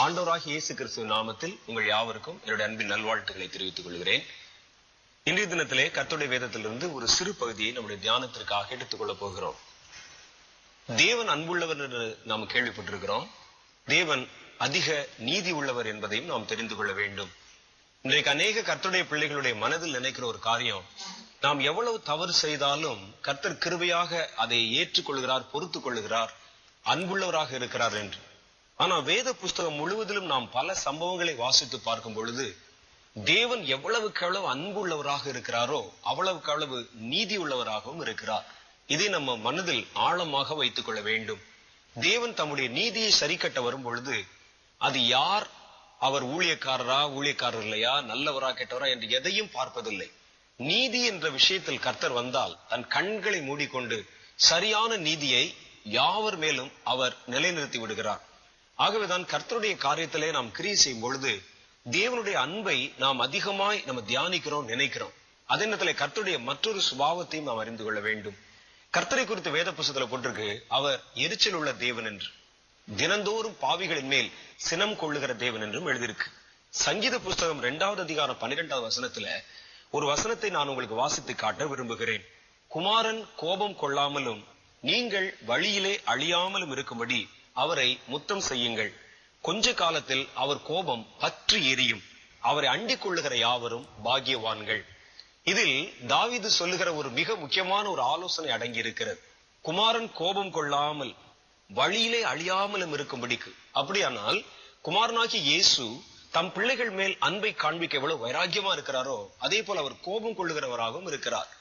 ஆண்டவராகிய இயேசு கிறிஸ்துவின் நாமத்தில் உங்கள் யாவருக்கும் என்னுடைய அன்பின் நல்வாழ்த்துக்களை தெரிவித்துக் கொள்கிறேன். இன்றைய தினத்திலே கர்த்தருடைய வேதத்திலிருந்து ஒரு சிறு பகுதியை நம்முடைய தியானத்திற்காக எடுத்துக் கொள்ளப் போகிறோம். தேவன் அன்புள்ளவர் என்று நாம் கேள்விப்பட்டிருக்கிறோம். தேவன் அதிக நீதி உள்ளவர் என்பதையும் நாம் தெரிந்து கொள்ள வேண்டும். இன்றைக்கு அநேக கர்த்தருடைய பிள்ளைகளுடைய மனதில் நினைக்கிற ஒரு காரியம், நாம் எவ்வளவு தவறு செய்தாலும் கர்த்தர் கிருபையாக அதை ஏற்றுக்கொள்கிறார், பொறுத்துக் கொள்ளுகிறார், அன்புள்ளவராக இருக்கிறார் என்று. ஆனா வேத புஸ்தகம் முழுவதிலும் நாம் பல சம்பவங்களை வாசித்து பார்க்கும் பொழுது தேவன் எவ்வளவுக்கு எவ்வளவு அன்புள்ளவராக இருக்கிறாரோ அவ்வளவுக்கு அவ்வளவு நீதி உள்ளவராகவும் இருக்கிறார். இதை நம்ம மனதில் ஆழமாக வைத்துக் கொள்ள வேண்டும். தேவன் தம்முடைய நீதியை சரி கட்ட வரும் பொழுது அது யார், அவர் ஊழியக்காரர் இல்லையா, நல்லவரா கெட்டவரா என்று எதையும் பார்ப்பதில்லை. நீதி என்ற விஷயத்தில் கர்த்தர் வந்தால் தன் கண்களை மூடிக்கொண்டு சரியான நீதியை யாவர் மேலும் அவர் நிலைநிறுத்தி விடுகிறார். ஆகவேதான் கர்த்தருடைய காரியத்திலே நாம் கிரியை செய்யும் பொழுது தேவனுடைய அன்பை நாம் அதிகமாய் நம்ம தியானிக்கிறோம், நினைக்கிறோம். அதே நேரத்தில் கர்த்தருடைய மற்றொரு சுபாவத்தையும் நாம் அறிந்து கொள்ள வேண்டும். கர்த்தரை குறித்து வேத புஸ்தகத்துல போட்டிருக்கு, அவர் எரிச்சல் உள்ள தேவன் என்று, தினந்தோறும் பாவிகளின் மேல் சினம் கொள்ளுகிற தேவன் என்றும் எழுதியிருக்கு. சங்கீத புஸ்தகம் 2வது அதிகாரம் 12வது வசனத்துல ஒரு வசனத்தை நான் உங்களுக்கு வாசித்து காட்ட விரும்புகிறேன். குமாரன் கோபம் கொள்ளாமலும் நீங்கள் வழியிலே அழியாமலும் இருக்கும்படி அவரை முத்தம் செய்யுங்கள். கொஞ்ச காலத்தில் அவர் கோபம் பற்றி எரியும். அவரை அண்டிக் கொள்ளுகிற யாவரும் பாக்கியவான்கள். இதில் தாவீது சொல்லுகிற ஒரு மிக முக்கியமான ஒரு ஆலோசனை அடங்கி இருக்கிறது. குமாரன் கோபம் கொள்ளாமல் வழியிலே அழியாமலும் இருக்கும்படிக்கு. அப்படியானால் குமாரனாகிய இயேசு தம் பிள்ளைகள் மேல் அன்பை காண்பிக்க எவ்வளவு வைராக்கியமா இருக்கிறாரோ அதே போல அவர் கோபம் கொள்ளுகிறவராகவும் இருக்கிறார்.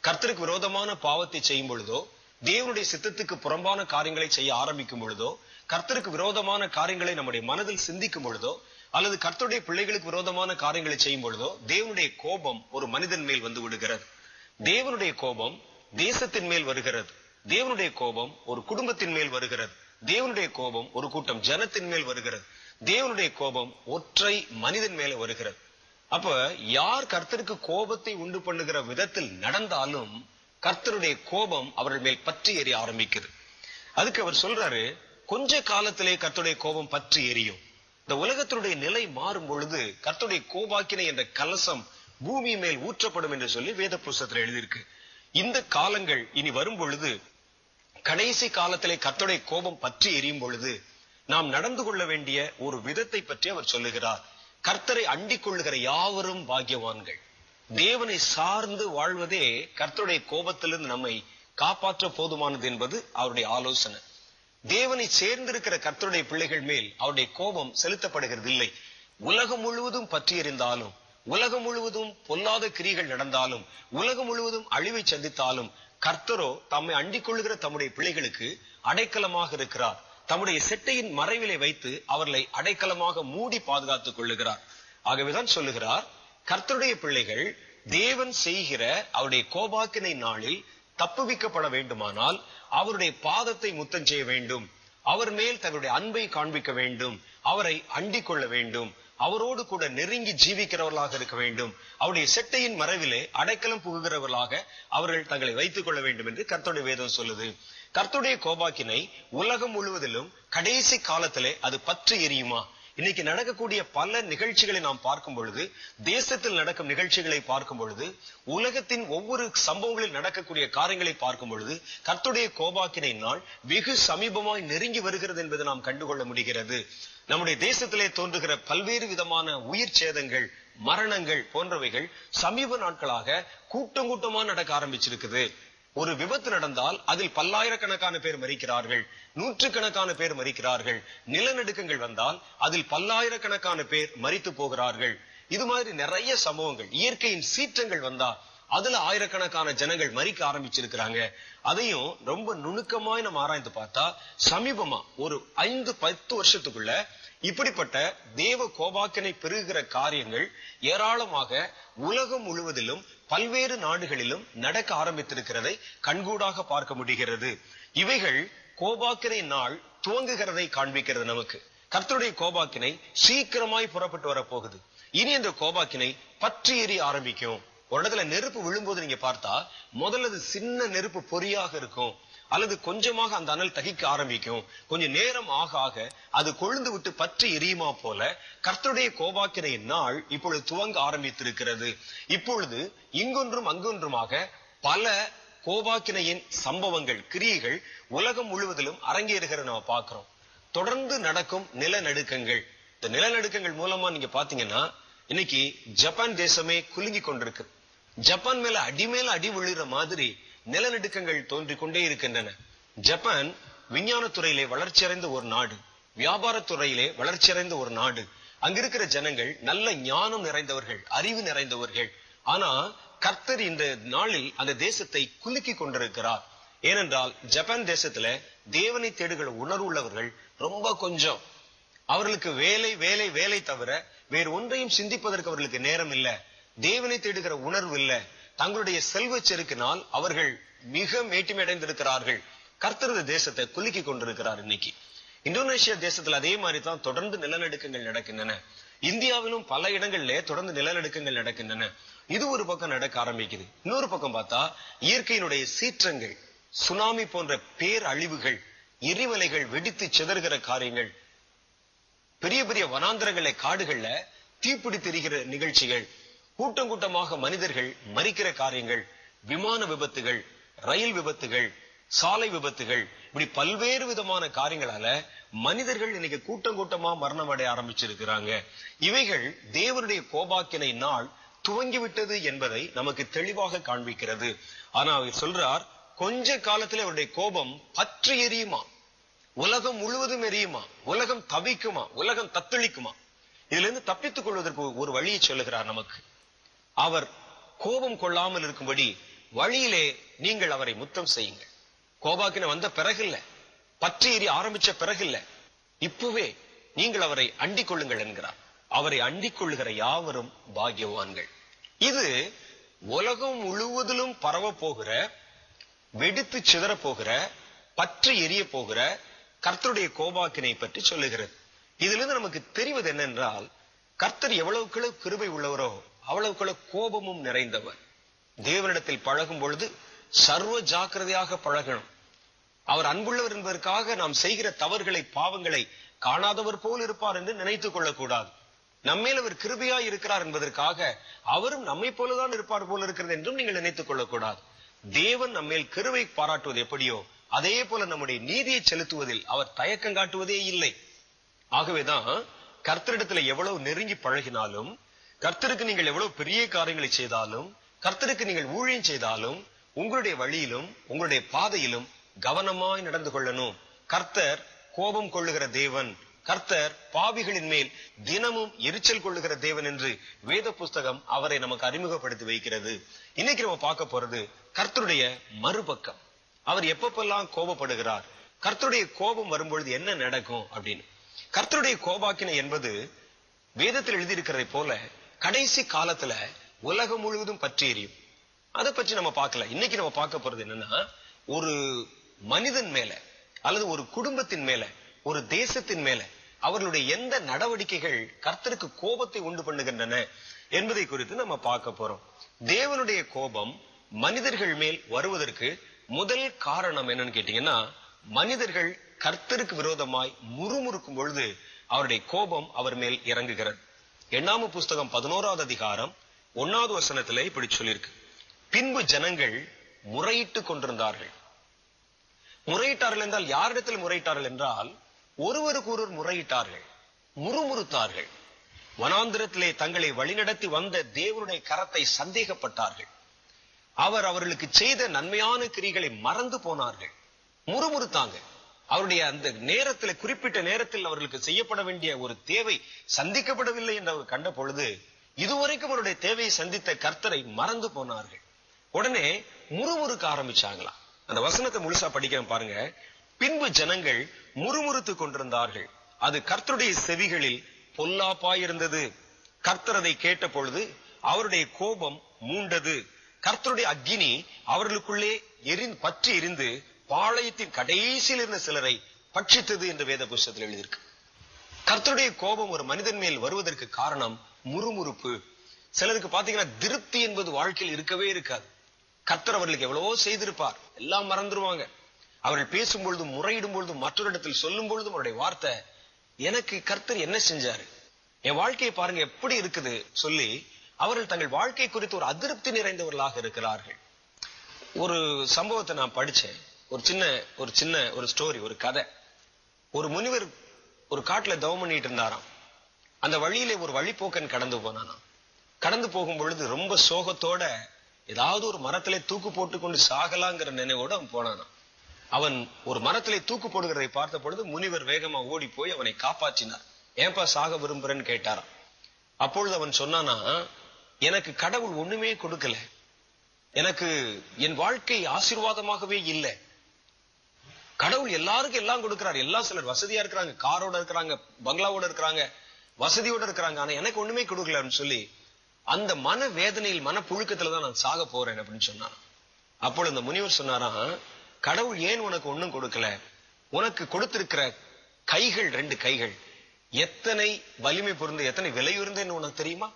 கர்த்தருக்கு விரோதமான பாவத்தை செய்யும் பொழுதோ, தேவனுடைய சித்தத்துக்கு புறம்பான காரியங்களை செய்ய ஆரம்பிக்கும் பொழுதோ, கர்த்தருக்கு விரோதமான காரியங்களை நம்முடைய மனதில் சிந்திக்கும் பொழுதோ, அல்லது கர்த்தருடைய பிள்ளைகளுக்கு விரோதமான காரியங்களை செய்யும் பொழுதோ தேவனுடைய கோபம் ஒரு மனிதன் மேல் வந்து விடுகிறது. தேவனுடைய கோபம் தேசத்தின் மேல் வருகிறது. தேவனுடைய கோபம் ஒரு குடும்பத்தின் மேல் வருகிறது. தேவனுடைய கோபம் ஒரு கூட்டம் ஜனத்தின் மேல் வருகிறது. தேவனுடைய கோபம் ஒற்றை மனிதன் மேல வருகிறது. அப்ப யார் கர்த்தருக்கு கோபத்தை உண்டு பண்ணுகிற விதத்தில் நடந்தாலும் கர்த்தருடைய கோபம் அவர்கள் மேல் பற்றி எரிய ஆரம்பிக்குது. அதுக்கு அவர் சொல்றாரு, கொஞ்ச காலத்திலே கர்த்தருடைய கோபம் பற்றி எரியும். இந்த உலகத்தினுடைய நிலை மாறும் பொழுது கர்த்தருடைய கோபாக்கினை என்ற கலசம் பூமி மேல் ஊற்றப்படும் என்று சொல்லி வேத புஸ்தகத்தில் எழுதியிருக்கு. இந்த காலங்கள் இனி வரும் பொழுது, கடைசி காலத்திலே கர்த்தருடைய கோபம் பற்றி எரியும் பொழுது நாம் நடந்து கொள்ள வேண்டிய ஒரு விதத்தை பற்றி அவர் சொல்லுகிறார். கர்த்தரை அண்டிக் கொள்ளுகிற யாவரும் பாக்கியவான்கள். தேவனை சார்ந்து வாழ்வதே கர்த்தருடைய கோபத்திலிருந்து நம்மை காப்பாற்ற போதுமானது என்பது அவருடைய ஆலோசனை. தேவனை சேர்ந்திருக்கிற கர்த்தருடைய பிள்ளைகள் மேல் அவருடைய கோபம் செலுத்தப்படுகிறது இல்லை. உலகம் முழுவதும் பற்றி எறிந்தாலும், உலகம் முழுவதும் பொல்லாத கிரிகள் நடந்தாலும், உலகம் முழுவதும் அழிவை சந்தித்தாலும் கர்த்தரோ தம்மை அண்டிக் கொள்ளுகிற தம்முடைய பிள்ளைகளுக்கு அடைக்கலமாக இருக்கிறார். தம்முடைய செட்டையின் மறைவிலை வைத்து அவர்களை அடைக்கலமாக மூடி பாதுகாத்துக் கொள்ளுகிறார். ஆகவேதான் சொல்லுகிறார், கர்த்தருடைய பிள்ளைகள் தேவன் செய்கிற அவருடைய கோபாக்கினை நாளில் தப்புவிக்கப்பட வேண்டுமானால் அவருடைய பாதத்தை முத்தம் செய்ய வேண்டும், அவர் மேல் தன்னுடைய அன்பை காண்பிக்க வேண்டும், அவரை அண்டிக் கொள்ள வேண்டும், அவரோடு கூட நெருங்கி ஜீவிக்கிறவர்களாக இருக்க வேண்டும், அவருடைய செட்டையின் மறைவிலே அடைக்கலம் புகுகிறவர்களாக அவர்கள் தங்களை வைத்துக் கொள்ள வேண்டும் என்று கர்த்தருடைய வேதம் சொல்லுது. கர்த்தருடைய கோபாக்கினை உலகம் முழுவதிலும் கடைசி காலத்திலே அது பற்றி எரியுமா? இன்னைக்கு நடக்கக்கூடிய பல நிகழ்ச்சிகளை நாம் பார்க்கும் பொழுது, தேசத்தில் நடக்கும் நிகழ்ச்சிகளை பார்க்கும் பொழுது, உலகத்தின் ஒவ்வொரு சம்பவங்களில் நடக்கக்கூடிய காரியங்களை பார்க்கும் பொழுது கர்த்தருடைய கோபாக்கினை நாள் வெகு சமீபமாய் நெருங்கி வருகிறது என்பதை நாம் கண்டுகொள்ள முடிகிறது. நம்முடைய தேசத்திலே தோன்றுகிற பல்வேறு விதமான உயிர் சேதங்கள், மரணங்கள் போன்றவைகள் சமீப நாட்களாக கூட்டம் கூட்டமா நடக்க ஆரம்பிச்சிருக்குது. ஒரு விபத்து நடந்தால் அதில் பல்லாயிரக்கணக்கான பேர் மரிக்கிறார்கள், நூற்றுக்கணக்கான பேர் மரிக்கிறார்கள். நிலநடுக்கங்கள் வந்தால் அதில் பல்லாயிரக்கணக்கான பேர் மரித்து போகிறார்கள். இது மாதிரி நிறைய சம்பவங்கள். இயற்கையின் சீற்றங்கள் வந்தா அதுல ஆயிரக்கணக்கான ஜனங்கள் மரிக்க ஆரம்பிச்சிருக்கிறாங்க. அதையும் ரொம்ப நுணுக்கமாய் நம்ம ஆராய்ந்து பார்த்தா சமீபமா ஒரு 5-10 வருஷத்துக்குள்ள இப்படிப்பட்ட தேவ கோபாக்கினை பெருகிற காரியங்கள் ஏராளமாக உலகம் முழுவதிலும் பல்வேறு நாடுகளிலும் நடக்க ஆரம்பித்திருக்கிறதை கண்கூடாக பார்க்க முடிகிறது. இவைகள் கோபாக்கினை நாள் துவங்குகிறதை காண்பிக்கிறது நமக்கு. கர்த்தருடைய கோபாக்கினை சீக்கிரமாய் புறப்பட்டு வரப்போகுது. இனி இந்த கோபாக்கினை பற்றி எரிய ஆரம்பிக்கும். ஒரு இடத்துல நெருப்பு விழும்போது நீங்க பார்த்தா முதல்ல அது சின்ன நெருப்பு பொறியாக இருக்கும். அல்லது கொஞ்சமாக அந்த அனல் தகிக்க ஆரம்பிக்கும். கொஞ்சம் நேரம் ஆக ஆக அது கொழுந்து விட்டு பற்றி எரியுமா போல கர்த்தருடைய கோபாக்கினையின் நாள் இப்பொழுது துவங்க ஆரம்பித்திருக்கிறது. இப்பொழுது இங்கொன்றும் அங்கொன்றுமாக பல கோபாக்கினையின் சம்பவங்கள், கிரியைகள் உலகம் முழுவதிலும் அரங்கேறுகிறத நம்ம பார்க்கிறோம். தொடர்ந்து நடக்கும் நிலநடுக்கங்கள். இந்த நிலநடுக்கங்கள் மூலமா நீங்க பாத்தீங்கன்னா இன்னைக்கு ஜப்பான் தேசமே குலுங்கி கொண்டிருக்கு. ஜப்பான் மேல அடி விழுற மாதிரி நிலநடுக்கங்கள் தோன்றிக் கொண்டே இருக்கின்றன. ஜப்பான் விஞ்ஞானத்துறையிலே வளர்ச்சியடைந்த ஒரு நாடு, வியாபாரத்துறையிலே வளர்ச்சியடைந்த ஒரு நாடு. அங்கிருக்கிற ஜனங்கள் நல்ல ஞானம் நிறைந்தவர்கள், அறிவு நிறைந்தவர்கள். ஆனா கர்த்தர் இந்த நாளில் அந்த தேசத்தை குலுக்கி கொண்டிருக்கிறார். ஏனென்றால் ஜப்பான் தேசத்துல தேவனை தேடுகிற உணர்வு உள்ளவர்கள் ரொம்ப கொஞ்சம். அவர்களுக்கு வேலை வேலை வேலை தவிர வேறு ஒன்றையும் சிந்திப்பதற்கு அவர்களுக்கு நேரம் இல்ல. தேவனை தேடுகிற உணர்வு இல்ல. தங்களுடைய செல்வ செருக்கினால் அவர்கள் மிக மேட்டிமை அடைந்திருக்கிறார்கள். கர்த்தர் தேசத்தை குலுக்கி கொண்டிருக்கிறார். இன்னைக்கு இந்தோனேஷியா தேசத்துல அதே மாதிரி தான் தொடர்ந்து நிலநடுக்கங்கள் நடக்கின்றன. இந்தியாவிலும் பல இடங்கள்ல தொடர்ந்து நிலநடுக்கங்கள் நடக்கின்றன. இது ஒரு பக்கம் நடக்க ஆரம்பிக்குது. இன்னொரு பக்கம் பார்த்தா இயற்கையினுடைய சீற்றங்கள், சுனாமி போன்ற பேர் அழிவுகள், எரிமலைகள் வெடித்து சிதறுகிற காரியங்கள், பெரிய பெரிய வனாந்தரங்களை காடுகள்ல தீப்பிடி தெரிகிற நிகழ்ச்சிகள், கூட்டம் கூட்டமாக மனிதர்கள் மரிக்கிற காரியங்கள், விமான விபத்துகள், ரயில் விபத்துகள், சாலை விபத்துகள், இப்படி பல்வேறு விதமான காரியங்களால மனிதர்கள் இன்னைக்கு கூட்டம் கூட்டமா மரணம் அடைய ஆரம்பிச்சிருக்கிறாங்க. இவைகள் தேவனுடைய கோபாக்கினை நாள் துவங்கிவிட்டது என்பதை நமக்கு தெளிவாக காண்பிக்கிறது. ஆனா அவர் சொல்றார், கொஞ்ச காலத்துல அவருடைய கோபம் பற்றி எரியுமா, உலகம் முழுவதும் எரியுமா, உலகம் தவிக்குமா, உலகம் தத்தளிக்குமா. இதுல இருந்து தப்பித்துக் கொள்வதற்கு ஒரு வழியை சொல்லுகிறார் நமக்கு. அவர் கோபம் கொள்ளாமல் இருக்கும்படி வழியிலே நீங்கள் அவரை முத்தம் செய்யுங்கள். கோபாக்கின வந்த பிறகு இல்ல, பற்றி எரி ஆரம்பிச்ச பிறகு இல்ல, இப்பவே நீங்கள் அவரை அண்டிக் கொள்ளுங்கள் என்கிறார். அவரை அண்டிக் கொள்ளுகிற யாவரும் பாக்கியவான்கள். இது உலகம் முழுவதிலும் பரவ போகிற, வெடித்து சிதற போகிற, பற்றி எரிய போகிற கர்த்தருடைய கோபாக்கினை பற்றி சொல்லுகிறது. இதுல இருந்து நமக்கு தெரிவது என்னென்றால், கர்த்தர் எவ்வளவுக்கு கிருபை உள்ளவரோ அவ்வளவுக்கு கோபமும் நிறைந்தவர். தேவனிடத்தில் பழகும் பொழுது சர்வ ஜாக்கிரதையாக பழகணும். அவர் அன்புள்ளவர் என்பதற்காக நாம் செய்கிற தவறுகளை, பாவங்களை காணாதவர் போல் இருப்பார் என்று நினைத்துக் கொள்ளக்கூடாது. நம்மேல் அவர் கிருபையா இருக்கிறார் என்பதற்காக அவரும் நம்மை போலதான் இருப்பார் போல இருக்கிறது என்றும் நீங்கள் நினைத்துக் கொள்ளக்கூடாது. தேவன் நம்மேல் கிருபை பாராட்டுவது எப்படியோ அதே போல நம்முடைய நீதியை செலுத்துவதில் அவர் தயக்கம் காட்டுவதே இல்லை. ஆகவேதான் கர்த்தரிடத்துல எவ்வளவு நெருங்கி பழகினாலும், கர்த்தருக்கு நீங்கள் எவ்வளவு பெரிய காரியங்களை செய்தாலும், கர்த்தருக்கு நீங்கள் ஊழியம் செய்தாலும், உங்களுடைய வழியிலும் உங்களுடைய பாதையிலும் கவனமாய் நடந்து கொள்ளணும். கர்த்தர் கோபம் கொள்ளுகிற தேவன், கர்த்தர் பாவிகளின் மேல் தினமும் எரிச்சல் கொள்ளுகிற தேவன் என்று வேத புஸ்தகம் அவரை நமக்கு அறிமுகப்படுத்தி வைக்கிறது. இன்னைக்கு நம்ம பார்க்க போறது கர்த்தருடைய மறுபக்கம். அவர் எப்பப்பெல்லாம் கோபப்படுகிறார், கர்த்தருடைய கோபம் வரும்பொழுது என்ன நடக்கும் அப்படின்னு. கர்த்தருடைய கோபாக்கினை என்பது வேதத்தில் எழுதியிருக்கிறதை போல கடைசி காலத்துல உலகம் முழுவதும் பற்றி எரியும். அதை பற்றி நம்ம பார்க்கல. இன்னைக்கு நம்ம பார்க்க போறது என்னன்னா, ஒரு மனிதன் மேல அல்லது ஒரு குடும்பத்தின் மேல, ஒரு தேசத்தின் மேல அவர்களுடைய எந்த நடவடிக்கைகள் கர்த்தருக்கு கோபத்தை உண்டு பண்ணுகின்றன என்பதை குறித்து நம்ம பார்க்க போறோம். தேவனுடைய கோபம் மனிதர்கள் மேல் வருவதற்கு முதல் காரணம் என்னன்னு கேட்டீங்கன்னா, மனிதர்கள் கர்த்தருக்கு விரோதமாய் முறுமுறுக்கும் பொழுது அவருடைய கோபம் அவர் மேல் இறங்குகிறது. எண்ணாம புஸ்தகம் 11வது அதிகாரம் 1வது வசனத்துல இப்படி சொல்லியிருக்கு, பின்பு ஜனங்கள் முறையிட்டு கொண்டிருந்தார்கள். முறையிட்டார்கள் என்றால் யாரிடத்தில் முறையிட்டார்கள் என்றால், ஒருவருக்கு ஒருவர் முறையிட்டார்கள், முறுமுறுத்தார்கள். வனாந்திரத்திலே தங்களை வழிநடத்தி வந்த தேவனுடைய கரத்தை சந்தேகப்பட்டார்கள். அவர் அவர்களுக்கு செய்த நன்மையான கிரிகளை மறந்து போனார்கள், முறுமுறுத்தாங்க. அவருடைய அந்த நேரத்தில், குறிப்பிட்ட நேரத்தில் அவர்களுக்கு செய்யப்பட வேண்டிய ஒரு தேவை சந்திக்கப்படவில்லை என்று அவர் கண்ட பொழுது, இதுவரைக்கும் அவருடைய தேவையை சந்தித்த கர்த்தரை மறந்து போனார்கள். உடனே முறுமுறுக்க ஆரம்பிச்சாங்களாம். அந்த வசனத்தை முழுசா படிக்கிறேன் பாருங்க. பின்பு ஜனங்கள் முறுமுறுத்து கொண்டிருந்தார்கள், அது கர்த்தருடைய செவிகளில் பொல்லாப்பாயிருந்தது. கர்த்தர் அதை கேட்ட பொழுது அவருடைய கோபம் மூண்டது. கர்த்தருடைய அக்கினி அவர்களுக்குள்ளே பற்றி எரிந்து பாளையத்தின் கடைசியில் இருந்த சிலரை பட்சித்தது என்று வேத புஸ்தகத்தில் எழுதியிருக்கு. கர்த்தருடைய கோபம் ஒரு மனிதன் மேல் வருவதற்கு காரணம் முறுமுறுப்பு. சிலருக்கு பாத்தீங்கன்னா திருப்தி என்பது வாழ்க்கையில் இருக்கவே இருக்காது. கர்த்தர் அவர்களுக்கு எவ்வளவோ செய்திருப்பார், எல்லாம் மறந்துருவாங்க. அவர்கள் பேசும் பொழுதும் முறையிடும் பொழுதும் மற்றொரு இடத்தில் சொல்லும் பொழுதும் அவருடைய வார்த்தை, எனக்கு கர்த்தர் என்ன செஞ்சாரு, என் வாழ்க்கையை பாருங்க எப்படி இருக்குது சொல்லி அவர்கள் தங்கள் வாழ்க்கை குறித்து ஒரு அதிருப்தி நிறைந்தவர்களாக இருக்கிறார்கள். ஒரு சம்பவத்தை நான் படிச்சேன். ஒரு சின்ன ஸ்டோரி, ஒரு கதை. ஒரு முனிவர் ஒரு காட்டுல தவம் பண்ணிட்டு இருந்தாராம். அந்த வழியிலே ஒரு வழிப்போக்கன் கடந்து போனானா. கடந்து போகும் பொழுது ரொம்ப சோகத்தோட ஏதாவது ஒரு மரத்திலே தூக்கு போட்டு கொண்டு சாகலாங்கிற நினைவோடு அவன் போனானா. அவன் ஒரு மரத்திலே தூக்கு போடுகிறதை பார்த்த பொழுது முனிவர் வேகமா ஓடி போய் அவனை காப்பாற்றினார். ஏன்பா சாக விரும்புறேன்னு கேட்டாராம். அப்பொழுது அவன் சொன்னானா, எனக்கு கடவுள் ஒண்ணுமே கொடுக்கல, எனக்கு என் வாழ்க்கை ஆசீர்வாதமாகவே இல்லை. கடவுள் எல்லாருக்கும் எல்லாம் கொடுக்கிறார். சிலர் வசதியா இருக்கிறாங்க, காரோட இருக்கிறாங்க, பங்களாவோட இருக்கிறாங்க, வசதியோட இருக்கிறாங்க, ஆனா எனக்கு ஒண்ணுமே கொடுக்கலன்னு சொல்லி அந்த மன வேதனையில் மன புழுக்கத்துலதான் நான் சாக போறேன் அப்படின்னு சொன்னான். அப்பொழுது அந்த முனிவர் சொன்னாராம், கடவுள் ஏன் உனக்கு ஒண்ணும் கொடுக்கல, உனக்கு கொடுத்திருக்கிற கைகள், 2 கைகள் எத்தனை வலிமை பொருந்த, எத்தனை விலை உயர்ந்தன்னு உனக்கு தெரியுமா?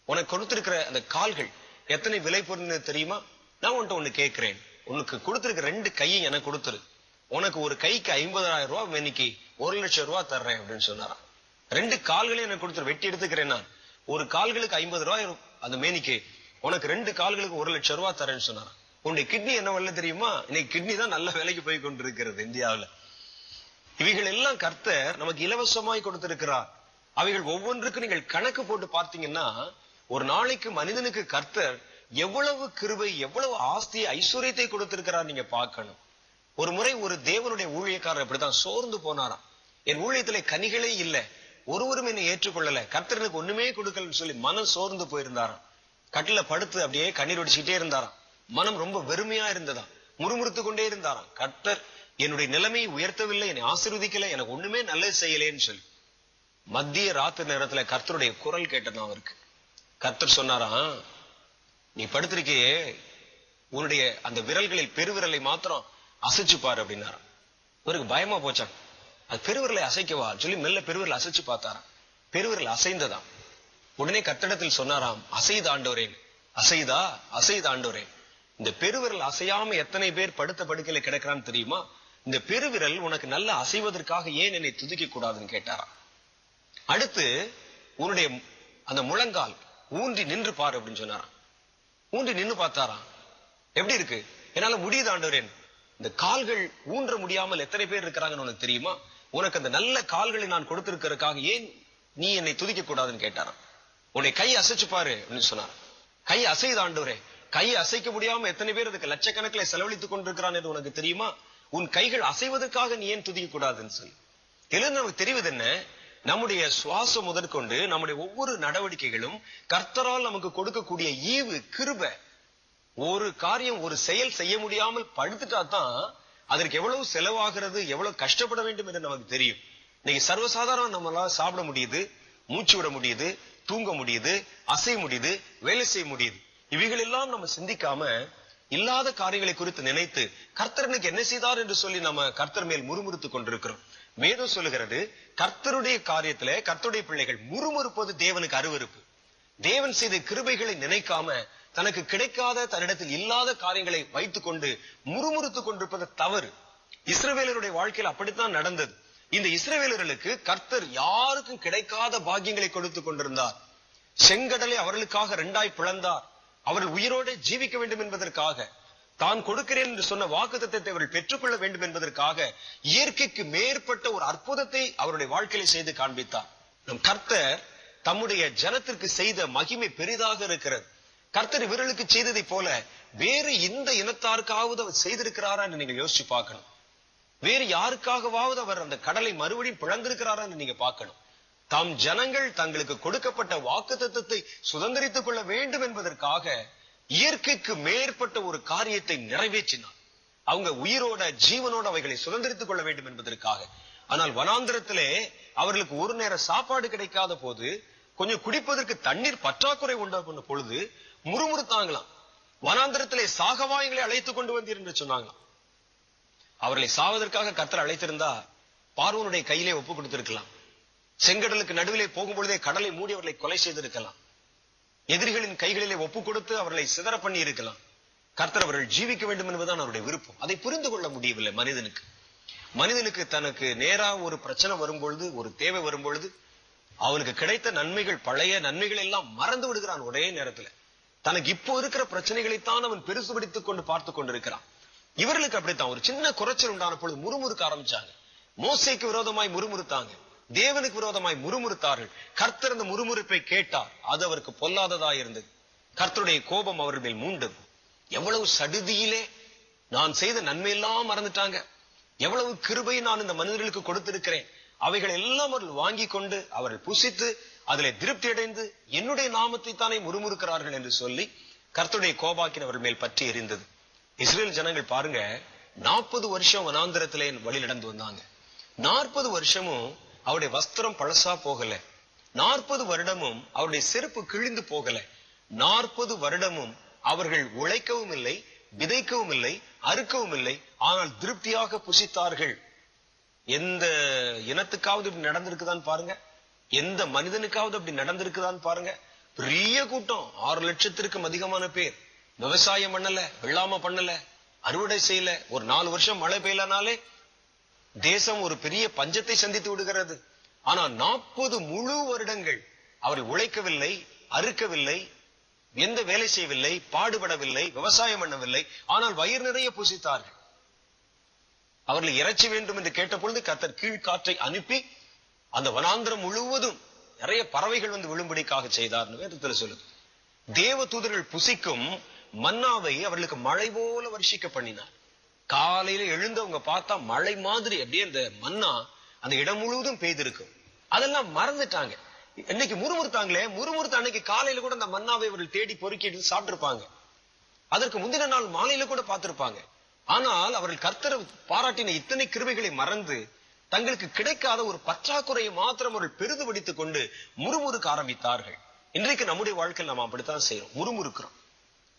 உனக்கு கொடுத்திருக்கிற அந்த கால்கள் எத்தனை விலை பொருந்தது தெரியுமா? நான் உன்கிட்ட ஒண்ணு கேட்கிறேன், உனக்கு கொடுத்திருக்கிற 2 கையை எனக்கு கொடுத்துரு, உனக்கு ஒரு கைக்கு 50,000 ரூபாய், இன்னைக்கு 1,00,000 ரூபாய் தர்றேன் அப்படின்னு சொன்னாராம். 2 கால்களையும் எனக்கு கொடுத்துரு, வெட்டி எடுத்துக்கிறேன், நான் ஒரு கால்களுக்கு 50 ரூபாய் அந்த மேனிக்கு, உனக்கு 2 கால்களுக்கு 1,00,000 ரூபாய் தரேன்னு சொன்னாராம். உன்னுடைய கிட்னி என்ன வரல தெரியுமா? இன்னைக்கு கிட்னி தான் நல்ல வேலைக்கு போய் கொண்டிருக்கிறது இந்தியாவில். இவைகள் எல்லாம் கர்த்தர் நமக்கு இலவசமாய் கொடுத்திருக்கிறார். அவைகள் ஒவ்வொன்றுக்கும் நீங்கள் கணக்கு போட்டு பார்த்தீங்கன்னா ஒரு நாளைக்கு மனிதனுக்கு கர்த்தர் எவ்வளவு கிருபை, எவ்வளவு ஆஸ்தி, ஐஸ்வர்யத்தை கொடுத்திருக்கிறார் நீங்க பார்க்கணும். ஒரு முறை ஒரு தேவனுடைய ஊழியக்காரர் இப்படிதான் சோர்ந்து போனாராம். என் ஊழியத்திலே கனிகளே இல்லை, ஒருவரும் என்னை ஏற்றுக்கொள்ளல, கர்த்தருக்கு ஒண்ணுமே கொடுக்கலன்னு சொல்லி மனம் சோர்ந்து போயிருந்தாராம். கட்டில படுத்து அப்படியே கண்ணீர் வடிச்சுக்கிட்டே இருந்தாராம். மனம் ரொம்ப வெறுமையா இருந்ததாம், முறுமுறுத்து கொண்டே இருந்தாராம். கர்த்தர் என்னுடைய நிலைமையை உயர்த்தவில்லை, என்னை ஆசீர்வதிக்கல, எனக்கு ஒண்ணுமே நல்லது செய்யலேன்னு சொல்லி மத்திய ராத்திரி நேரத்துல கர்த்தருடைய குரல் கேட்டதான் அவருக்கு. கர்த்தர் சொன்னாராம், நீ படுத்திருக்கையே, உன்னுடைய அந்த விரல்களில் பெருவிரலை மாத்திரம் அசைச்சு பாரு அப்படின்னாராம். இவருக்கு பயமா போச்சான். அது பெருவிரலை அசைக்கவா சொல்லி மெல்ல பெருவிரல் அசைச்சு பார்த்தாராம். பெருவிரல் அசைந்ததாம். உடனே கர்த்தரிடத்தில் சொன்னாராம், அசைது ஆண்டவரேன், அசைது ஆண்டவரேன். இந்த பெருவிரல் அசையாம எத்தனை பேர் படுத்த படுக்கையில கிடக்கிறான்னு தெரியுமா? இந்த பெருவிரல் உனக்கு நல்ல அசைவதற்காக ஏன் என்னை துதிக்க கூடாதுன்னு கேட்டாராம். அடுத்து உன்னுடைய அந்த முழங்கால் ஊன்றி நின்று பாரு அப்படின்னு சொன்னாராம். ஊன்றி நின்று பார்த்தாராம். எப்படி இருக்கு? என்னால முடியுது ஆண்டவரேன். இந்த கால்கள் ஊன்ற முடியாமல் எத்தனை பேர் இருக்கிறாங்கன்னு உனக்கு தெரியுமா? உனக்கு அந்த நல்ல கால்களை நான் கொடுத்திருக்கிறதுக்காக ஏன் நீ என்னை துதிக்க கூடாதுன்னு கேட்டாராம். உன்னை கை அசைச்சு பாரு அப்படின்னு சொன்னார். கை அசைது ஆண்டவரே. கையை அசைக்க முடியாம எத்தனை பேர் அதுக்கு லட்சக்கணக்கில் செலவழித்துக் கொண்டிருக்கிறான் என்று உனக்கு தெரியுமா? உன் கைகள் அசைவதற்காக நீ ஏன் துதிக்க கூடாதுன்னு சொல்லி. இதுல நமக்கு தெரிவது என்ன? நம்முடைய சுவாசம் முதற்கொண்டு நம்முடைய ஒவ்வொரு நடவடிக்கைகளும் கர்த்தரால் நமக்கு கொடுக்கக்கூடிய ஈவு, கிருபை. ஒரு காரியம், ஒரு செயல் செய்ய முடியாமல் படுத்துட்டா தான் அதற்கு எவ்வளவு செலவாகிறது, எவ்வளவு கஷ்டப்பட வேண்டும் என்று நமக்கு தெரியும். இன்னைக்கு சர்வசாதாரணம் நம்மளால சாப்பிட முடியுது, மூச்சு விட முடியுது, தூங்க முடியுது, அசைய முடியுது, வேலை செய்ய முடியுது. இவைகள் எல்லாம் நம்ம சிந்திக்காம இல்லாத காரியங்களை குறித்து நினைத்து கர்த்தரனுக்கு என்ன செய்தார் என்று சொல்லி நம்ம கர்த்தர் மேல் முறுமுறுத்து கொண்டிருக்கிறோம். வேதம் சொல்லுகிறது, கர்த்தருடைய காரியத்திலே கர்த்தருடைய பிள்ளைகள் முறுமுறுப்பது தேவனுக்கு அருவருப்பு. தேவன் செய்த கிருபைகளை நினைக்காம தனக்கு கிடைக்காத, தன்னிடத்தில் இல்லாத காரியங்களை வைத்துக் கொண்டு முறுமுறுத்து கொண்டிருப்பது தவறு. இஸ்ரவேலருடைய வாழ்க்கையில் அப்படித்தான் நடந்தது. இந்த இஸ்ரவேலர்களுக்கு கர்த்தர் யாருக்கும் கிடைக்காத பாக்கியங்களை கொடுத்து கொண்டிருந்தார். செங்கடலை அவர்களுக்காக 2ஆய் பிளந்தார். அவர்கள் உயிரோடு ஜீவிக்க வேண்டும் என்பதற்காக, தான் கொடுக்கிறேன் என்று சொன்ன வாக்குத்தத்தத்தை அவர்கள் பெற்றுக்கொள்ள வேண்டும் என்பதற்காக இயற்கைக்கு மேற்பட்ட ஒரு அற்புதத்தை அவருடைய வாழ்க்கையில செய்து காண்பித்தார். நம் கர்த்தர் தம்முடைய ஜனத்திற்கு செய்த மகிமை பெரிதாக இருக்கிறது. கர்த்தர் இவர்களுக்கு செய்ததை போல வேறு இந்த இனத்தாருக்காவது அவர் செய்திருக்கிறாரா என்று நீங்க யோசிச்சு பார்க்கணும். வேறு யாருக்காகவாவது அவர் அந்த கடலை மறுபடியும் பிளந்திருக்கிறாரா என்று நீங்க பார்க்கணும். தம் ஜனங்கள் தங்களுக்கு கொடுக்கப்பட்ட வாக்குத்தத்தத்தை சுதந்திரித்துக் கொள்ள வேண்டும் என்பதற்காக இயற்கைக்கு மேற்பட்ட ஒரு காரியத்தை நிறைவேற்றினார். அவங்க உயிரோட, ஜீவனோட அவைகளை சுதந்திரித்துக் கொள்ள வேண்டும் என்பதற்காக. ஆனால் வனாந்திரத்திலே அவர்களுக்கு ஒரு நேர சாப்பாடு கிடைக்காத போது, கொஞ்சம் குடிப்பதற்கு தண்ணீர் பற்றாக்குறை உண்டான பொழுது முறுமுறுத்தாங்களாம். வனாந்திரத்திலே சாகவா எங்களை அழைத்துக் கொண்டு வந்தீர் என்று சொன்னாங்களாம். அவர்களை சாவதற்காக கர்த்தர் அழைத்திருந்தா பார்வோனுடைய கையிலே ஒப்பு கொடுத்திருக்கலாம். செங்கடலுக்கு நடுவிலே போகும் பொழுதே கடலை மூடி அவர்களை கொலை செய்திருக்கலாம். எதிரிகளின் கைகளிலே ஒப்பு கொடுத்து அவர்களை சிதற பண்ணி இருக்கலாம். கர்த்தர் அவர்கள் ஜீவிக்க வேண்டும் என்பதுதான் அவருடைய விருப்பம். அதை புரிந்து கொள்ள முடியவில்லை மனிதனுக்கு தனக்கு நேரா ஒரு பிரச்சனை வரும்பொழுது, ஒரு தேவை வரும்பொழுது, அவனுக்கு கிடைத்த நன்மைகள், பழைய நன்மைகள் எல்லாம் மறந்து விடுகிறான். ஒரே நேரத்துல தனக்கு இப்போ இருக்கிற பிரச்சனைகளைத்தான் அவன் பெருசுபடுத்திக் கொண்டு பார்த்து கொண்டிருக்கிறான். இவர்களுக்கு அப்படித்தான். ஒரு சின்ன குறைச்சல் உண்டான பொழுது முறுமுறுக்க ஆரம்பிச்சாங்க. மோசேக்கு விரோதமாய் முறுமுறுத்தாங்க, தேவனுக்கு விரோதமாய் முறுமுறுத்தார்கள். கர்த்தர் அந்த முறுமுறுப்பை கேட்டார். அது அவருக்கு பொல்லாததா இருந்தது. கர்த்தருடைய கோபம் அவர்கள் மேல் மூண்டது. எவ்வளவு சடுதியிலே நான் செய்த நன்மையெல்லாம் மறந்துட்டாங்க. எவ்வளவு கிருபை நான் இந்த மனிதர்களுக்கு கொடுத்திருக்கிறேன். அவைகள் எல்லாம் அவர்கள் வாங்கி கொண்டு அவர்கள் புசித்து அதிலே திருப்தி அடைந்து என்னுடைய நாமத்தை தானே முறுமுறுக்கிறார்கள் என்று சொல்லி கர்த்தருடைய கோபாக்கின் அவர்கள் மேல் பற்றி எரிந்தது. இஸ்ரேல் ஜனங்கள் பாருங்க, 40 வருஷம் வனாந்திரத்திலே வழி நடந்து வந்தாங்க. 40 வருஷமும் அவருடைய வஸ்திரம் பழசா போகல. 40 வருடமும் அவருடைய செருப்பு கிழிந்து போகல. 40 வருடமும் அவர்கள் உழைக்கவும் இல்லை, விதைக்கவும் இல்லை, அறுக்கவும் இல்லை. ஆனால் திருப்தியாக புசித்தார்கள். எந்த இனத்துக்காவது இப்படி நடந்திருக்குதான் பாருங்க. எந்த மனிதனுக்காவது அப்படி நடந்திருக்குதான் பாருங்க. பெரிய கூட்டம், 6 லட்சத்திற்கும் அதிகமான பேர். விவசாயம் பண்ணல, வெள்ளாம பண்ணல, அறுவடை செய்யல. ஒரு 4 வருஷம் மழை பெய்யலனாலே தேசம் ஒரு பெரிய பஞ்சத்தை சந்தித்து விடுகிறது. ஆனா 40 முழு வருடங்கள் அவர்கள் உழைக்கவில்லை, அறுக்கவில்லை, எந்த வேலை செய்யவில்லை, பாடுபடவில்லை, விவசாயம் பண்ணவில்லை. ஆனால் வயிறு நிறைய புசித்தார்கள். அவர்கள் இறைச்சி வேண்டும் என்று கேட்ட பொழுது கர்த்தர் கீழ்காற்றை அனுப்பி அந்த வனாந்திரம் முழுவதும் நிறைய பறவைகள் வந்து விழும்படிக்காக செய்தார் வேதத்துல சொல்லுது. தேவ தூதர்கள் புசிக்கும் மன்னாவை அவர்களுக்கு மழை போல வருஷிக்க பண்ணினார். காலையில எழுந்தவங்க பார்த்தா மழை மாதிரி அப்படியே அந்த மன்னா அந்த இடம் முழுவதும் பெய்திருக்கும். அதெல்லாம் மறந்துட்டாங்க. இன்னைக்கு முறுமுறுத்தாங்களே, முறுமுறுத்த அன்னைக்கு காலையில கூட அந்த மன்னாவை அவர்கள் தேடி பொறுக்கிட்டு சாப்பிட்டிருப்பாங்க. அதற்கு முந்தின நாள் மாலையில கூட பார்த்திருப்பாங்க. ஆனால் அவர்கள் கர்த்தரை பாராட்டின இத்தனை கிருபைகளை மறந்து தங்களுக்கு கிடைக்காத ஒரு பற்றாக்குறையை மாத்திரம் அவர்கள் பெரிது படித்துக் கொண்டு முறுமுறுக்க ஆரம்பித்தார்கள். இன்றைக்கு நம்முடைய வாழ்க்கையில் நம்ம அப்படித்தான் செய்யறோம், முறுமுறுக்கிறோம்.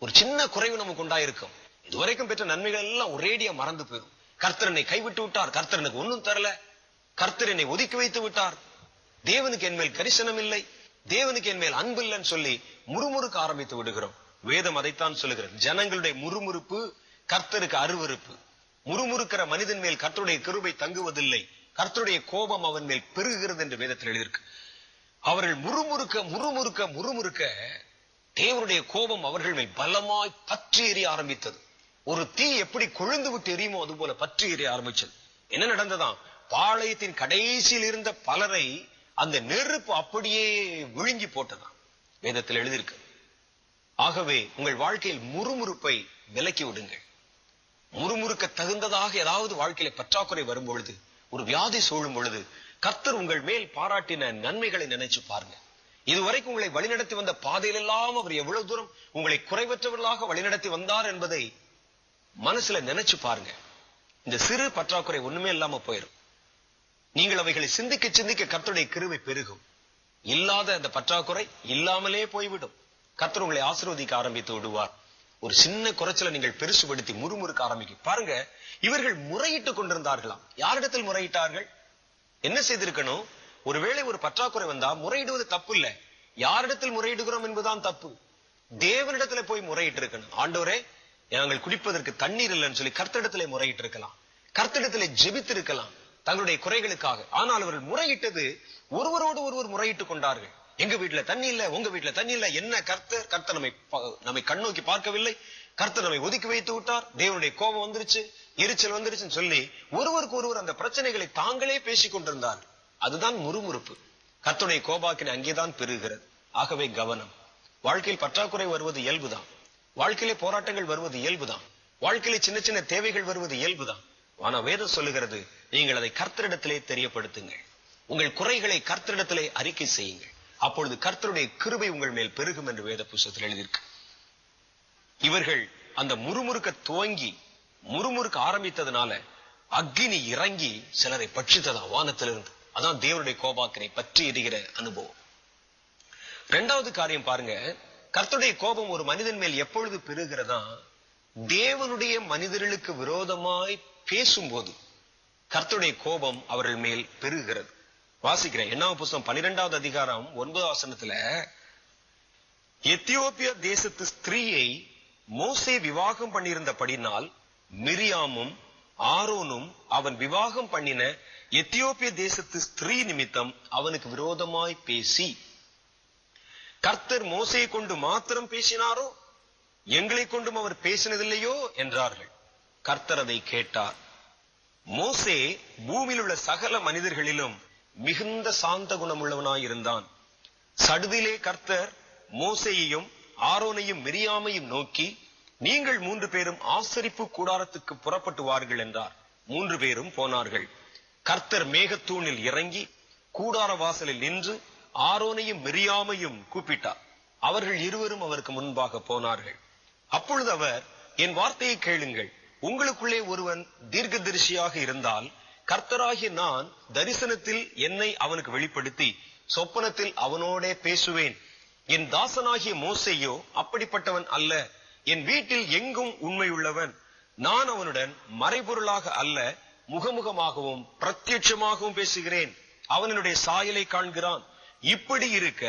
ஒரு சின்ன குறைவு நமக்கு உண்டாயிருக்கும். இதுவரைக்கும் பெற்ற நன்மைகள் எல்லாம் ஒரேடியா மறந்து போயிடும். கர்த்தர் என்னை கைவிட்டு விட்டார், கர்த்தர் எனக்கு ஒன்னும் தரல, கர்த்தர் என்னை ஒதுக்கி வைத்து விட்டார், தேவனுக்கு என் மேல் கரிசனம் இல்லை, தேவனுக்கு என் மேல் அன்பு இல்லைன்னு சொல்லி முறுமுறுக்க ஆரம்பித்து விடுகிறோம். வேதம் அதைத்தான் சொல்லுகிறது. ஜனங்களுடைய முறுமுறுப்பு கர்த்தருக்கு அருவருப்பு. முறுமுறுக்கிற மனிதன் மேல் கர்த்தருடைய கிருபை தங்குவதில்லை, கர்த்தருடைய கோபம் அவன் மேல் பெருகிறது என்று வேதத்தில் எழுதியிருக்கு. அவர்கள் முறுமுறுக்க முறுமுறுக்க முறுமுறுக்க தேவனுடைய கோபம் அவர்கள் மேல் பலமாய் பற்றி எறிய ஆரம்பித்தது. ஒரு தீ எப்படி கொழுந்து விட்டு எரியுமோ அது போல பற்றி எறிய ஆரம்பிச்சது. என்ன நடந்ததாம்? பாளையத்தின் கடைசியில் இருந்த பலரை அந்த நெருப்பு அப்படியே விழுங்கி போட்டதாம் வேதத்தில் எழுதியிருக்கு. ஆகவே உங்கள் வாழ்க்கையில் முறுமுறுப்பை விலக்கி விடுங்கள். முறுமுறுக்க தகுந்ததாக ஏதாவது வாழ்க்கையில பற்றாக்குறை வரும் பொழுது, ஒரு வியாதி சூழும் பொழுது, கர்த்தர் உங்கள் மேல் பாராட்டின நன்மைகளை நினைச்சு பாருங்க. இதுவரைக்கும் உங்களை வழிநடத்தி வந்த பாதையிலெல்லாம் அவர் எவ்வளவு தூரம் உங்களை குறைவற்றவர்களாக வழிநடத்தி வந்தார் என்பதை மனசுல நினைச்சு பாருங்க. இந்த சிறு பற்றாக்குறை ஒண்ணுமே இல்லாம போயிடும். நீங்கள் அவைகளை சிந்திக்க சிந்திக்க கர்த்தருடைய கிருபை பெருகும். இல்லாத அந்த பற்றாக்குறை இல்லாமலே போய்விடும். கர்த்தர் உங்களை ஆசீர்வதிக்க ஆரம்பித்து விடுவார். ஒரு சின்ன குறைச்சலை நீங்கள் பெருசுபடுத்தி முறுமுறுக்க ஆரம்பிக்கும். பாருங்க, இவர்கள் முறையிட்டு கொண்டிருந்தார்களாம். யாரிடத்தில் முறையிட்டார்கள்? என்ன செய்திருக்கணும்? ஒருவேளை ஒரு பற்றாக்குறை வந்தா முறையிடுவது தப்பு இல்ல, யாரிடத்தில் முறையிடுகிறோம் என்பதுதான் தப்பு. தேவனிடத்துல போய் முறையிட்டு இருக்கணும். ஆண்டவரே, நாங்கள் குடிப்பதற்கு தண்ணீர் இல்லைன்னு சொல்லி கர்த்தரிடத்திலே முறையிட்டு இருக்கலாம், கர்த்தரிடத்திலே ஜெபித்து இருக்கலாம் தங்களுடைய குறைகளுக்காக. ஆனால் அவர்கள் முறையிட்டது ஒருவரோடு ஒருவர் முறையிட்டு கொண்டார்கள். எங்க வீட்டுல தண்ணி இல்ல, உங்க வீட்டுல தண்ணி இல்ல, என்ன கர்த்தர் நம்மை கண்ணோக்கி பார்க்கவில்லை, கர்த்தர் நம்மை ஒதுக்கி வைத்து விட்டார், தேவனுடைய கோபம் வந்துருச்சு, எரிச்சல் வந்துருச்சுன்னு சொல்லி ஒருவருக்கு ஒருவர் அந்த பிரச்சனைகளை தாங்களே பேசிக் கொண்டிருந்தார்கள். அதுதான் முறுமுறுப்பு. கர்த்தருடைய கோபாக்கினை அங்கேதான் பெறுகிறது. ஆகவே கவனம். வாழ்க்கையில் பற்றாக்குறை வருவது இயல்புதான், வாழ்க்கையிலே போராட்டங்கள் வருவது இயல்புதான், வாழ்க்கையிலே சின்ன சின்ன தேவைகள் வருவது இயல்புதான். ஆனா வேதம் சொல்லுகிறது, நீங்கள் அதை கர்த்தரிடத்திலே தெரியப்படுத்துங்கள். உங்கள் குறைகளை கர்த்தரிடத்திலே அறிக்கை செய்யுங்கள். அப்பொழுது கர்த்தருடைய கிருபை உங்கள் மேல் பெருகும் என்று வேத புத்தகத்தில் எழுதியிருக்கு. இவர்கள் அந்த முறுமுறுக்க துவங்கி முறுமுறுக்க ஆரம்பித்ததுனால அக்னி இறங்கி சிலரை பட்சித்ததா வானத்திலிருந்து. அதான் தேவனுடைய கோபாக்கினை பற்றி எரிகிற அனுபவம். இரண்டாவது காரியம் பாருங்க, கர்த்தருடைய கோபம் ஒரு மனிதன் மேல் எப்பொழுது பெருகிறதா? தேவனுடைய மனிதர்களுக்கு விரோதமாய் பேசும்போது கர்த்தருடைய கோபம் அவர்கள் மேல் பெருகிறது. வாசிக்கிறேன். என்னாம் புத்தகம் 12வது அதிகாரம் 9வது வசனத்துல, எத்தியோப்பியா தேசத்து ஸ்திரீயை மோசே விவாகம் பண்ணியிருந்தபடினால் மிரியாமும் ஆரோனும் அவன் விவாகம் பண்ணின எத்தியோப்பிய தேசத்து ஸ்திரீ நிமித்தம் அவனுக்கு விரோதமாய் பேசி, கர்த்தர் மோசையை கொண்டு மாத்திரம் பேசினாரோ, எங்களை கொண்டும் அவர் பேசினதில்லையோ என்றார்கள். கர்த்தர் அதை கேட்டார். மோசே பூமியில் உள்ள சகல மனிதர்களிலும் மிகுந்த சாந்த குணமுள்ளவனாயிருந்தான். சடுதிலே கர்த்தர் மோசேயையும் ஆரோனையும் மிரியாமையும் நோக்கி, நீங்கள் 3 பேரும் ஆசரிப்பு கூடாரத்துக்கு புறப்பட்டு வாருங்கள் என்றார். 3 பேரும் போனார்கள். கர்த்தர் மேகத்தூணில் இறங்கி கூடார வாசலில் நின்று ஆரோனையும் மிரியாமையும் கூப்பிட்டார். அவர்கள் இருவரும் அவருக்கு முன்பாக போனார்கள். அப்பொழுது அவர், என் வார்த்தையை கேளுங்கள். உங்களுக்குள்ளே ஒருவன் தீர்க்கதரிசியாக இருந்தால், கர்த்தராகிய நான் தரிசனத்தில் என்னை அவனுக்கு வெளிப்படுத்தி சொப்பனத்தில் அவனோடே பேசுவேன். என் தாசனாகிய மோசேயோ அப்படிப்பட்டவன் அல்ல. என் வீட்டில் எங்கும் உண்மையுள்ளவன். நான் அவனுடன் மறைபொருளாக அல்ல, முகமுகமாகவும் பிரத்யட்சமாகவும் பேசுகிறேன். அவன் என்னுடைய சாயலை காண்கிறான். இப்படி இருக்க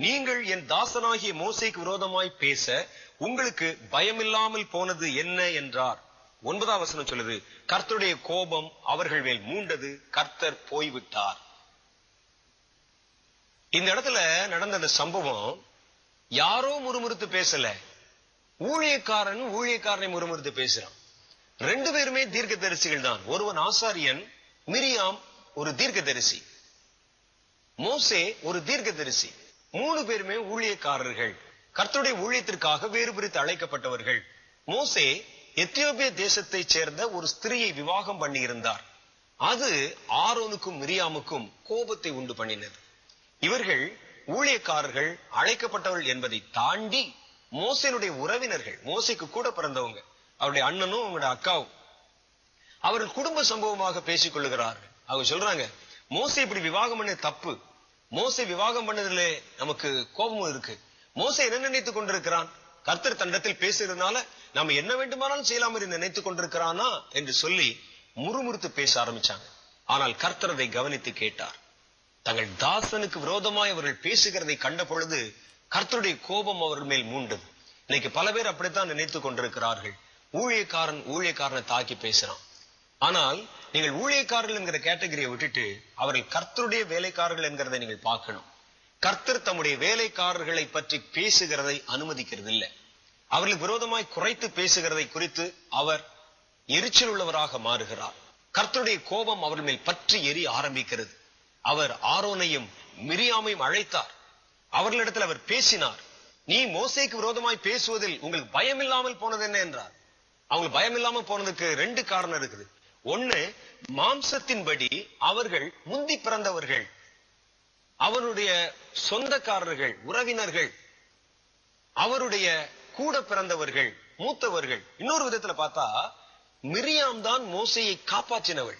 நீங்கள் என் தாசனாகிய மோசேக்கு விரோதமாய் பேச உங்களுக்கு பயமில்லாமல் போனது என்ன என்றார். 9ஆம் வசனம் சொல்லுது, கர்த்தருடைய கோபம் அவர்கள் மேல் மூண்டது, கர்த்தர் போய்விட்டார். இந்த இடத்துல நடந்த அந்த சம்பவம் யாரோ முறுமுறுத்து பேசல, ஊழியக்காரனை முறுமுறுத்து பேசுறான். 2 பேருமே தீர்க்கதரிசிகள் தான். ஒருவன் ஆசாரியன், மிரியாம் ஒரு தீர்க்கதரிசி, மோசே ஒரு தீர்க்கதரிசி. 3 பேருமே ஊழியக்காரர்கள், கர்த்தருடைய ஊழியத்திற்காக வேறு பிரித்து அழைக்கப்பட்டவர்கள். மோசே எத்தியோப்பிய தேசத்தை சேர்ந்த ஒரு ஸ்திரியை விவாகம் பண்ணி இருந்தார். அது ஆரோனுக்கும் மிரியாமுக்கும் கோபத்தை உண்டு பண்ணினது. இவர்கள் ஊழியக்காரர்கள், அழைக்கப்பட்டவர்கள் என்பதை தாண்டி மோசேனுடைய உறவினர்கள், மோசேக்கு கூட பிறந்தவங்க, அவருடைய அண்ணனும் அவங்களுடைய அக்காவும். அவர்கள் குடும்ப சம்பவமாக பேசிக் கொள்ளுகிறார்கள். அவங்க சொல்றாங்க, மோசே இப்படி விவாகம் பண்ண தப்பு. மோசே விவாகம் பண்ணதுல நமக்கு கோபமும் இருக்கு. மோசே என்ன நினைத்துக் கொண்டிருக்கிறான்? கர்த்தர் தண்டத்தில் பேசுறதுனால நாம என்ன வேண்டுமானாலும் செய்யலாம் என்று நினைத்துக் கொண்டிருக்கிறானா என்று சொல்லி முறுமுறுத்து பேச ஆரம்பிச்சாங்க. ஆனால் கர்த்தர் அதை கவனித்து கேட்டார். தங்கள் தாசனுக்கு விரோதமாய் அவர்கள் பேசுகிறதை கண்ட பொழுது கர்த்தருடைய கோபம் அவர்கள் மேல் மூண்டது. இன்னைக்கு பல பேர் அப்படித்தான் நினைத்துக் கொண்டிருக்கிறார்கள். ஊழியக்காரனை தாக்கி பேசுறான். ஆனால் நீங்கள் ஊழியக்காரர்கள் என்கிற கேட்டகரியை விட்டுட்டு அவர்கள் கர்த்தருடைய வேலைக்காரர்கள் என்கிறதை நீங்கள் பார்க்கணும். கர்த்தர் தம்முடைய வேலைக்காரர்களை பற்றி பேசுகிறதை அனுமதிக்கிறது இல்லை. அவர்களுக்கு விரோதமாய் குறைத்து பேசுகிறதை குறித்து அவர் எரிச்சல் உள்ளவராக மாறுகிறார். கர்த்தருடைய கோபம் அவர்கள் மேல் பற்றி எரிய ஆரம்பிக்கிறது. அவர் ஆரோனையும் மிரியாமையும் அழைத்தார். அவர்களிடத்தில் அவர் பேசினார். நீ மோசேக்கு விரோதமாய் பேசுவதில் உங்களுக்கு பயம் இல்லாமல் போனது என்ன என்றார். அவங்களுக்கு பயம் இல்லாமல் போனதுக்கு 2 காரணம் இருக்குது. ஒண்ணு, மாம்சத்தின்படி அவர்கள் முந்தி பிறந்தவர்கள், அவருடைய சொந்தக்காரர்கள், உறவினர்கள், அவருடைய கூட பிறந்தவர்கள், மூத்தவர்கள். இன்னொரு விதத்துல பார்த்தா மிரியாம் தான் மோசையை காப்பாற்றினவள்.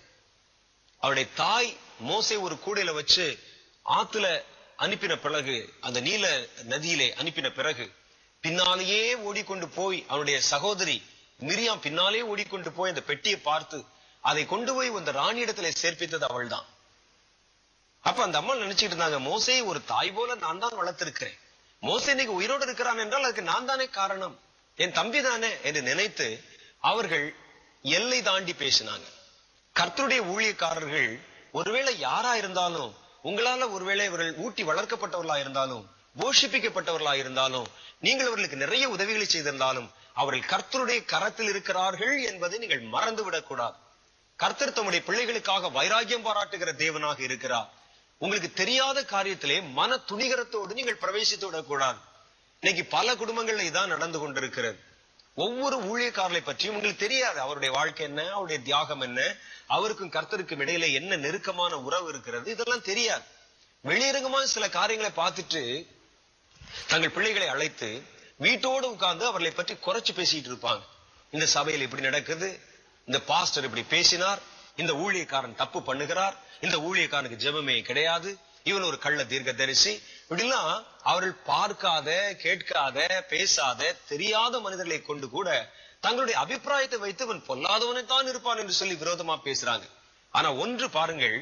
அவருடைய தாய் மோசே ஒரு கூடையில வச்சு ஆத்துல அனுப்பின பிறகு, அந்த நீல நதியிலே அனுப்பின பிறகு பின்னாலேயே ஓடிக்கொண்டு போய் அவனுடைய சகோதரி மிரியாம் பின்னாலே ஓடிக்கொண்டு போய் அந்த பெட்டியை பார்த்து அதை கொண்டு போய் அந்த ராணியிடத்திலே சேர்ப்பித்தது அவள் தான். அப்ப அந்த அம்மா நினைச்சிட்டு இருந்தாங்க, மோசே ஒரு தாய் போல நான் தான் வளர்த்திருக்கிறேன், மோசே இன்னைக்கு உயிரோடு இருக்கிறான் என்றால் அதுக்கு நான் தானே காரணம், என் தம்பி தானே என்று நினைத்து அவர்கள் எல்லை தாண்டி பேசினாங்க. கர்த்தருடைய ஊழியக்காரர்கள் ஒருவேளை யாரா இருந்தாலும், உங்களால ஒருவேளை இவர்கள் ஊட்டி வளர்க்கப்பட்டவர்களா இருந்தாலும், போஷிப்பிக்கப்பட்டவர்களா இருந்தாலும், நீங்கள் அவர்களுக்கு நிறைய உதவிகளை செய்திருந்தாலும் அவர்கள் கர்த்தருடைய கரத்தில் இருக்கிறார்கள் என்பதை நீங்கள் மறந்து விடக்கூடாது. கர்த்தர் தம்முடைய பிள்ளைகளுக்காக வைராக்கியம் பாராட்டுகிற தேவனாக இருக்கிறார். உங்களுக்கு தெரியாத காரியத்திலே மன துணிகரத்தோடு நீங்கள் பிரவேசித்து விடக்கூடாது. இன்னைக்கு பல குடும்பங்கள்ல இதான் நடந்து கொண்டிருக்கிறது. ஒவ்வொரு ஊழியக்காரர்களை பற்றியும் உங்களுக்கு தெரியாது. அவருடைய வாழ்க்கை என்ன, அவருடைய தியாகம் என்ன, அவருக்கும் கர்த்தருக்கும் இடையில என்ன நெருக்கமான உறவு இருக்கிறது, இதெல்லாம் தெரியாது. வெளியரங்கமா சில காரியங்களை பார்த்துட்டு தங்கள் பிள்ளைகளை அழைத்து வீட்டோடு உட்கார்ந்து அவர்களை பற்றி குறைச்சு பேசிட்டு இருப்பாங்க. இந்த சபையில் இப்படி நடக்குது, இந்த பாஸ்டர் இப்படி பேசினார், இந்த ஊழியக்காரன் தப்பு பண்ணுகிறார், இந்த ஊழியக்காரனுக்கு ஜெபமே கிடையாது, இவன் ஒரு கள்ள தீர்க்கதரிசி. இப்படிலாம் அவர்கள் பார்க்காத, கேட்காத, பேசாத, தெரியாத மனிதர்களை கொண்டு கூட தங்களுடைய அபிப்பிராயத்தை வைத்து இவன் பொல்லாதவனை தான் இருப்பான் என்று சொல்லி விரோதமா பேசுறாங்க. ஆனா ஒன்று பாருங்கள்,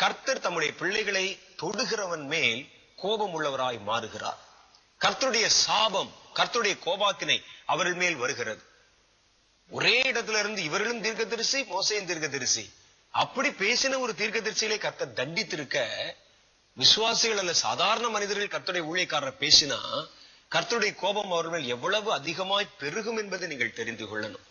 கர்த்தர் தம்முடைய பிள்ளைகளை தொடுகிறவன் மேல் கோபம் உள்ளவராய் மாறுகிறார். கர்த்தருடைய சாபம், கர்த்தருடைய கோபாக்கினை அவர்கள் மேல் வருகிறது. ஒரே இடத்துல இருந்து இவர்களும் தீர்க்கதரிசி, மோசேயும் தீர்க்கதரிசி. அப்படி பேசின ஒரு தீர்க்கதரிசிகளை கர்த்தர் தண்டித்திருக்க, விசுவாசிகள் அல்ல சாதாரண மனிதர்கள் கர்த்தருடைய ஊழியக்காரரை பேசினா கர்த்தருடைய கோபம் அவர்கள் மேல் எவ்வளவு அதிகமாய் பெருகும் என்பதை நீங்கள் தெரிந்து கொள்ளணும்.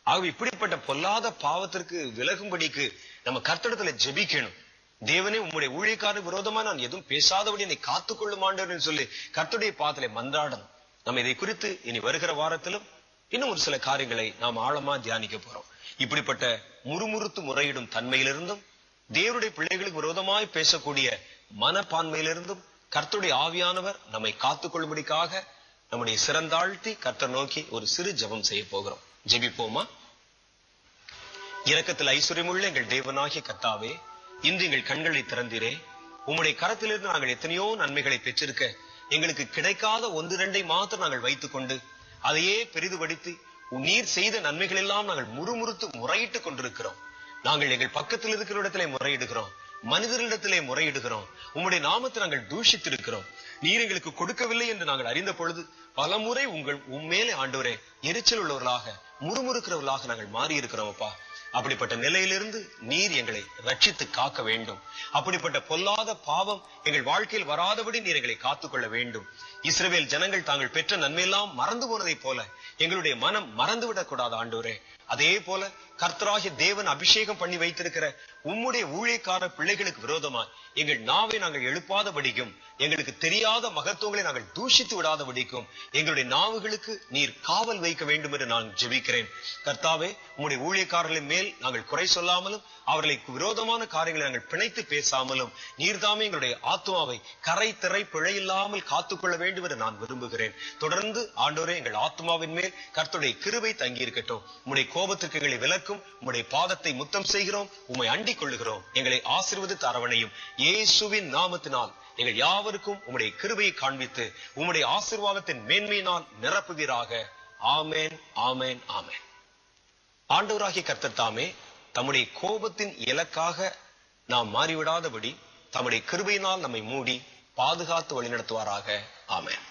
ஆகவே இப்படிப்பட்ட பொல்லாத பாவத்திற்கு விலகும்படிக்கு நம்ம கர்த்தரிடத்துல ஜெபிக்கணும். தேவனே, உம்முடைய ஊழியக்காரர் விரோதமா நான் எதுவும் பேசாதபடி என்னை காத்துக்கொள்ளும் ஆண்டவர்னு சொல்லி கர்த்தருடைய பாதத்திலே மன்றாடணும். நம்ம இதை குறித்து இனி வருகிற வாரத்திலும் இன்னும் ஒரு சில காரியங்களை நாம் ஆழமா தியானிக்க போறோம். இப்படிப்பட்ட முறுமுறுத்து முறையிடும் தன்மையிலிருந்தும், தேவனுடைய பிள்ளைகளுக்கு விரோதமாய் பேசக்கூடிய மனப்பான்மையிலிருந்தும் கர்த்தருடைய ஆவியானவர் நம்மை காத்துக்கொள்ளும்படிக்காக நம்முடைய சிறந்தாழ்த்தி கர்த்தர் நோக்கி ஒரு சிறு ஜெபம் செய்ய போகிறோம். ஜெபிப்போமா? இரக்கத்தில் ஐஸ்வர்யமுள்ள எங்கள் தேவனாகிய கர்த்தாவே, இன்று எங்கள் கண்களை திறந்தீரே. உம்முடைய கரத்திலிருந்து நாங்கள் எத்தனையோ நன்மைகளை பெற்றிருக்க, எங்களுக்கு கிடைக்காத ஒன்று இரண்டை மாத்திரம் நாங்கள் வைத்துக் கொண்டு அதையே பெரிதுபடுத்தி நீர் செய்த நன்மைகள் எல்லாம் நாங்கள் முறுமுறுத்து முறையிட்டுக் கொண்டிருக்கிறோம். நாங்கள் எங்கள் பக்கத்தில் இருக்கிற இடத்திலே முறையிடுகிறோம், மனிதர்களிடத்திலே முறையிடுகிறோம். உம்முடைய நாமத்தை நாங்கள் தூஷித்திருக்கிறோம். நீர் எங்களுக்கு கொடுக்கவில்லை என்று நாங்கள் அறிந்த பொழுது பலமுறை உம்மேலே ஆண்டவரே எரிச்சல் உள்ளவர்களாக, முறுமுறுக்கிறவர்களாக நாங்கள் மாறி இருக்கிறோம் அப்பா. அப்படிப்பட்ட நிலையிலிருந்து நீர் எங்களை ரட்சித்து காக்க வேண்டும். அப்படிப்பட்ட பொல்லாத பாவம் எங்கள் வாழ்க்கையில் வராதபடி நீர் எங்களை காத்துக்கொள்ள வேண்டும். இஸ்ரவேல் ஜனங்கள் தாங்கள் பெற்ற நன்மையெல்லாம் மறந்து போனதை போல எங்களுடைய மனம் மறந்துவிடக் கூடாது ஆண்டவரே. அதே போல கர்த்தராகிய தேவன் அபிஷேகம் பண்ணி வைத்திருக்கிற உம்முடைய ஊழியக்கார பிள்ளைகளுக்கு விரோதமாய் எங்கள் நாவை நாங்கள் எழுப்பாதபடிக்கும், எங்களுக்கு தெரியாத மகத்துவங்களை நாங்கள் தூஷித்து விடாதபடிக்கும் எங்களுடைய நாவுகளுக்கு நீர் காவல் வைக்க வேண்டும் என்று நான் ஜெபிக்கிறேன். கர்த்தாவே, உம்முடைய ஊழியக்காரர்களின் மேல் நாங்கள் குறை சொல்லாமலும் அவர்களுக்கு விரோதமான காரியங்களை நாங்கள் பிணைத்து பேசாமலும் நீர்தாமே எங்களுடைய ஆத்மாவை கரை திரை பிழையில்லாமல் காத்துக்கொள்ள வேண்டும் என்று நான் விரும்புகிறேன். தொடர்ந்து ஆண்டவரே, எங்கள் ஆத்மாவின் மேல் கர்த்தருடைய கிருபை தங்கி இருக்கட்டும். உம்முடைய கோபத்திற்கு எங்களை விலக்கும். உம்முடைய பாதத்தை முத்தம் செய்கிறோம், உம்மை அண்டிக் கொள்ளுகிறோம். எங்களை ஆசீர்வதித்து அரவணையும். இயேசுவின் நாமத்தினால் எங்கள் யாவருக்கும் உம்முடைய கிருபையை காண்பித்து உம்முடைய ஆசீர்வாதத்தின் மேன்மையினால் நிரப்புவீராக. ஆமேன், ஆமேன், ஆமேன். ஆண்டவராகிய கர்த்தர் தாமே தம்முடைய கோபத்தின் இலக்காக நாம் மாறிவிடாதபடி தம்முடைய கிருபையினால் நம்மை மூடி பாதுகாத்து வழிநடத்துவாராக. ஆமேன்.